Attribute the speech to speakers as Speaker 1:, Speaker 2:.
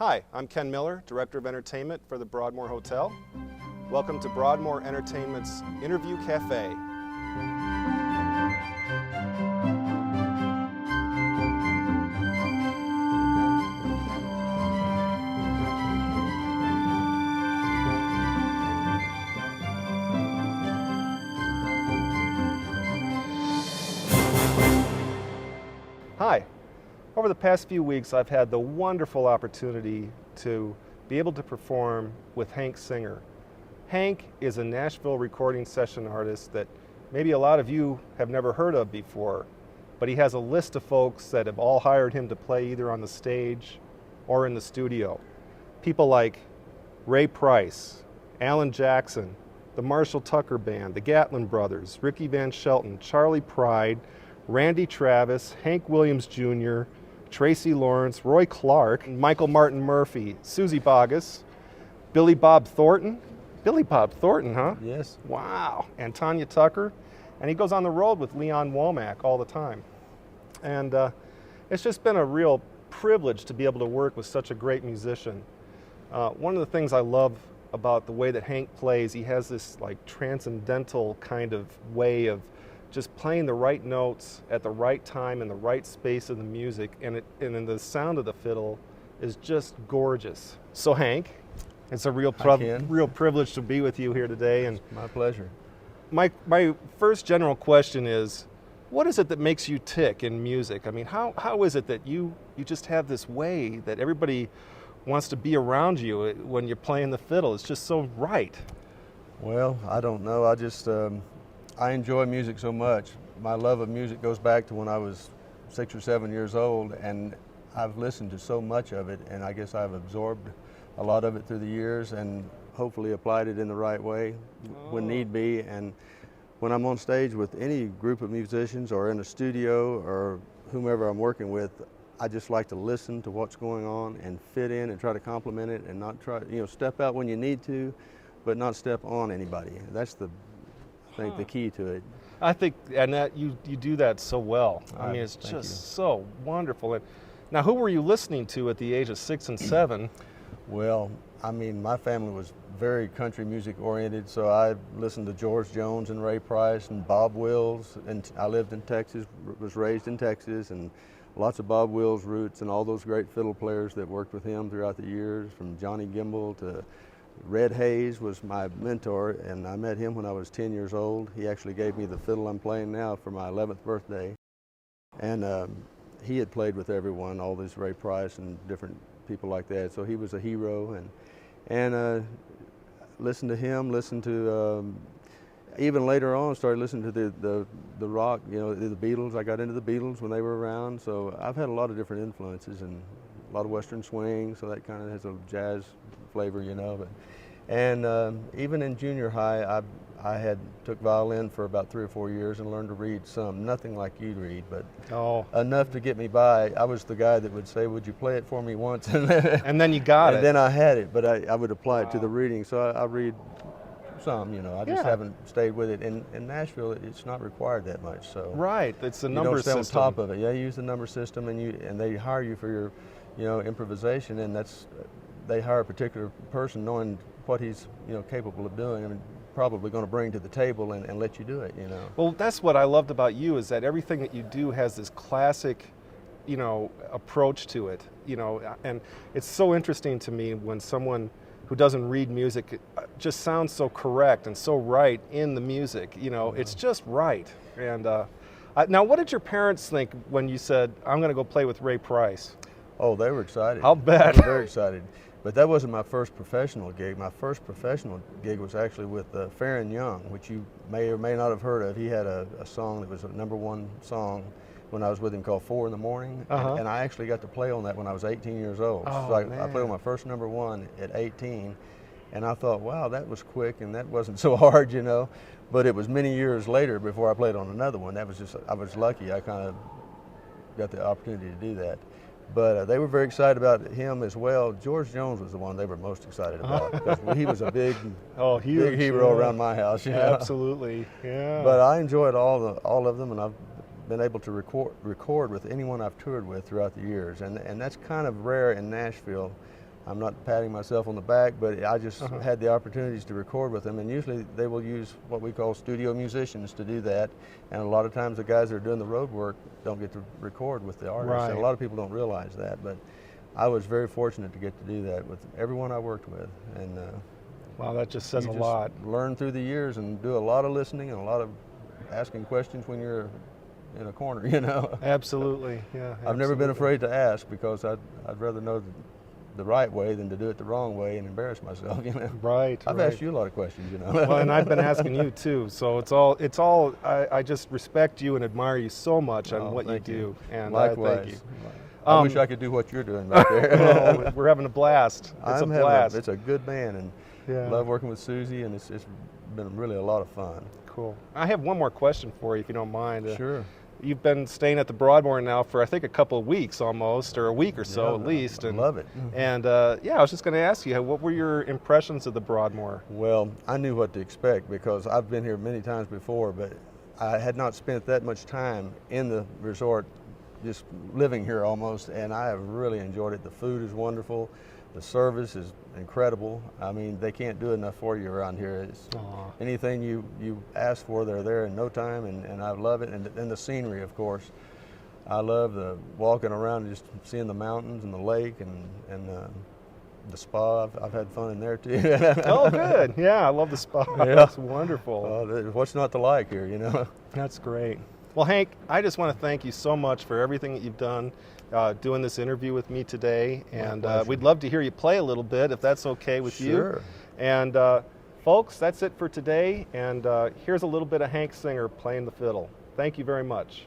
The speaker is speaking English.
Speaker 1: Hi, I'm Ken Miller, Director of Entertainment for the Broadmoor Hotel. Welcome to Broadmoor Entertainment's Interview Cafe. Hi. Over the past few weeks, I've had the wonderful opportunity to be able to perform with Hank Singer. Hank is a Nashville recording session artist that maybe a lot of you have never heard of before, but he has a list of folks that have all hired him to play either on the stage or in the studio. People like Ray Price, Alan Jackson, the Marshall Tucker Band, the Gatlin Brothers, Ricky Van Shelton, Charley Pride, Randy Travis, Hank Williams Jr., Tracy Lawrence, Roy Clark, Michael Martin Murphey, Suzy Bogguss, Billy Bob Thornton. Billy Bob Thornton, huh?
Speaker 2: Yes.
Speaker 1: Wow. And Tanya Tucker. And he goes on the road with Leon Womack all the time. And it's just been a real privilege to be able to work with such a great musician. One of the things I love about the way that Hank plays, he has this like transcendental kind of way of just playing the right notes at the right time in the right space of the music, and then the sound of the fiddle is just gorgeous. So Hank, it's a real privilege to be with you here today. And
Speaker 2: my pleasure.
Speaker 1: My first general question is, what is it that makes you tick in music? I mean, how is it that you just have this way that everybody wants to be around you when you're playing the fiddle? It's just so right.
Speaker 2: Well, I don't know. I just I enjoy music so much. My love of music goes back to when I was 6 or 7 years old, and I've listened to so much of it, and I guess I've absorbed a lot of it through the years and hopefully applied it in the right way when need be. And when I'm on stage with any group of musicians or in a studio or whomever I'm working with, I just like to listen to what's going on and fit in and try to complement it and not try, step out when you need to, but not step on anybody. That's I think the key to it.
Speaker 1: I think, and that you do that so well. I mean, it's
Speaker 2: Thank
Speaker 1: just
Speaker 2: you.
Speaker 1: so wonderful. And now, who were you listening to at the age of 6 and 7?
Speaker 2: Well, I mean, my family was very country music oriented, so I listened to George Jones and Ray Price and Bob Wills, and I lived in Texas, was raised in Texas, and lots of Bob Wills roots and all those great fiddle players that worked with him throughout the years, from Johnny Gimbel to Red Hayes was my mentor, and I met him when I was 10 years old. He actually gave me the fiddle I'm playing now for my 11th birthday. And he had played with everyone, all these Ray Price and different people like that, so he was a hero. And listened to him, listened to, even later on, started listening to the rock, the Beatles. I got into the Beatles when they were around, so I've had a lot of different influences and a lot of Western swing, so that kind of has a jazz flavor, And even in junior high, I had took violin for about 3 or 4 years and learned to read some, nothing like you read, but enough to get me by. I was the guy that would say, "Would you play it for me once?"
Speaker 1: And then you got it.
Speaker 2: And then I had it, but I would apply it to the reading. So I read some, I just haven't stayed with it. In Nashville, it's not required that much. So
Speaker 1: right, it's a number system.
Speaker 2: You don't stay on top of it. Yeah, you use the number system, and they hire you for your, improvisation, and they hire a particular person knowing what he's capable of doing and probably going to bring to the table and let you do it.
Speaker 1: Well, that's what I loved about you, is that everything that you do has this classic approach to it, and it's so interesting to me when someone who doesn't read music just sounds so correct and so right in the music. It's just right. And now, what did your parents think when you said, "I'm going to go play with Ray Price"?
Speaker 2: Oh, they were excited.
Speaker 1: I'll bet.
Speaker 2: They were very excited. But that wasn't my first professional gig. My first professional gig was actually with Farron Young, which you may or may not have heard of. He had a song that was a #1 song when I was with him called 4 in the Morning. And I actually got to play on that when I was 18 years old.
Speaker 1: Oh,
Speaker 2: so I
Speaker 1: man.
Speaker 2: played on my first #1 at 18. And I thought, wow, that was quick and that wasn't so hard, But it was many years later before I played on another one. I was lucky. I kind of got the opportunity to do that. But they were very excited about him as well. George Jones was the one they were most excited about, because he was a big hero around my house.
Speaker 1: Absolutely, yeah.
Speaker 2: But I enjoyed all of them, and I've been able to record with anyone I've toured with throughout the years, and that's kind of rare in Nashville, I'm not patting myself on the back, but I just had the opportunities to record with them, and usually they will use what we call studio musicians to do that, and a lot of times the guys that are doing the road work don't get to record with the artists,
Speaker 1: Right.
Speaker 2: and a lot of people don't realize that, but I was very fortunate to get to do that with everyone I worked with, and
Speaker 1: Wow, that just says
Speaker 2: you
Speaker 1: a
Speaker 2: just
Speaker 1: lot.
Speaker 2: learn through the years and do a lot of listening and a lot of asking questions when you're in a corner, you know.
Speaker 1: Absolutely, yeah.
Speaker 2: I've never been
Speaker 1: absolutely.
Speaker 2: afraid to ask because I'd rather know the right way than to do it the wrong way and embarrass myself, you know.
Speaker 1: Right.
Speaker 2: I've
Speaker 1: right.
Speaker 2: asked you a lot of questions, you know.
Speaker 1: Well, and I've been asking you too. So it's all. I just respect you and admire you so much on
Speaker 2: Oh,
Speaker 1: what you
Speaker 2: thank
Speaker 1: do. And
Speaker 2: Likewise.
Speaker 1: thank you.
Speaker 2: I wish I could do what you're doing back there.
Speaker 1: Well, we're having a blast. It's a blast.
Speaker 2: It's a good band, and
Speaker 1: Yeah.
Speaker 2: love working with Suzy, and it's been really a lot of fun.
Speaker 1: Cool. I have one more question for you, if you don't mind.
Speaker 2: Sure.
Speaker 1: You've been staying at the Broadmoor now for I think a couple of weeks almost, or a week or so
Speaker 2: Yeah,
Speaker 1: at least.
Speaker 2: I love it.
Speaker 1: And yeah, I was just going to ask you, what were your impressions of the Broadmoor?
Speaker 2: Well, I knew what to expect because I've been here many times before, but I had not spent that much time in the resort, just living here almost, and I have really enjoyed it. The food is wonderful. The service is incredible. I mean, they can't do enough for you around here. It's anything you ask for, they're there in no time, and I love it. And the scenery, of course. I love the walking around and just seeing the mountains and the lake and the spa. I've had fun in there too.
Speaker 1: Oh, good. Yeah, I love the spa.
Speaker 2: Yeah.
Speaker 1: It's wonderful.
Speaker 2: What's not to like here, you know?
Speaker 1: That's great. Well, Hank, I just want to thank you so much for everything that you've done, doing this interview with me today. And we'd love to hear you play a little bit, if that's okay with you.
Speaker 2: Sure.
Speaker 1: And folks, that's it for today. And here's a little bit of Hank Singer playing the fiddle. Thank you very much.